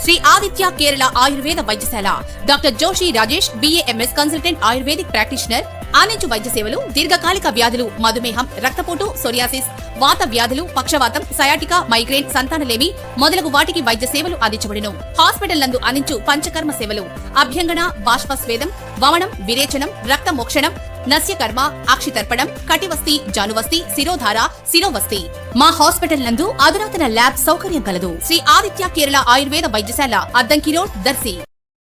Shri Aditya Kerala Ayurveda Vaidyashala doctor Joshi Rajesh BAMS consultant ayurvedic practitioner ఆనించు వైద్య సేవలు దీర్ఘకాలిక వ్యాధులు మధుమేహం రక్తపోటు సోరియాసిస్ వాత వ్యాధులు పక్షవాతం సయాటికా మైగ్రేన్ సంతానలేమి మొదలగు వాటికి వైద్య సేవలు అందించబడును. హాస్పిటల్ నందు అందించు పంచకర్మ సేవలు అభ్యంగన బాష్పస్వేదం వమనం విరేచనం రక్త మోక్షణం నస్యకర్మ అక్షితర్పణం కటివస్తి జానువస్తి శిరోధార శిరోవస్తి. మా హాస్పిటల్ నందు అధునాతన ల్యాబ్ సౌకర్యం కలదు. శ్రీ ఆదిత్య కేరళ ఆయుర్వేద వైద్యశాల అద్దంకి రోడ్ దర్శి.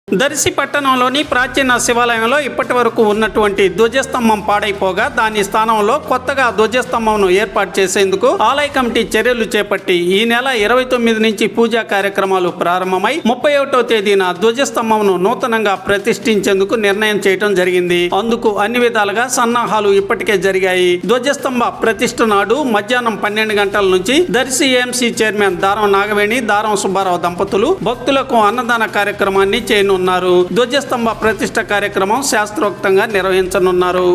దర్శి పట్టణంలోని ప్రాచీన శివాలయంలో ఇప్పటి వరకు ఉన్నటువంటి ధ్వజస్తంభం పాడైపోగా దాని స్థానంలో కొత్తగా ధ్వజస్తంభంను ఏర్పాటు చేసేందుకు ఆలయ కమిటీ చర్యలు చేపట్టి ఈ నెల 29 నుంచి పూజా కార్యక్రమాలు ప్రారంభమై 31వ తేదీన ధ్వజస్తంభంను నూతనంగా ప్రతిష్ఠించేందుకు నిర్ణయం చేయడం జరిగింది. అందుకు అన్ని విధాలుగా సన్నాహాలు ఇప్పటికే జరిగాయి. ధ్వజస్తంభ ప్రతిష్ఠ నాడు మధ్యాహ్నం 12 గంటల నుంచి దర్శి AMC చైర్మన్ దారం నాగవేణి దారం సుబ్బారావు దంపతులు భక్తులకు అన్నదాన కార్యక్రమాన్ని చేయనున్నారు. ధ్వజస్తంభ ప్రతిష్ఠ కార్యక్రమం శాస్త్రోక్తంగా నిర్వహించనున్నారు.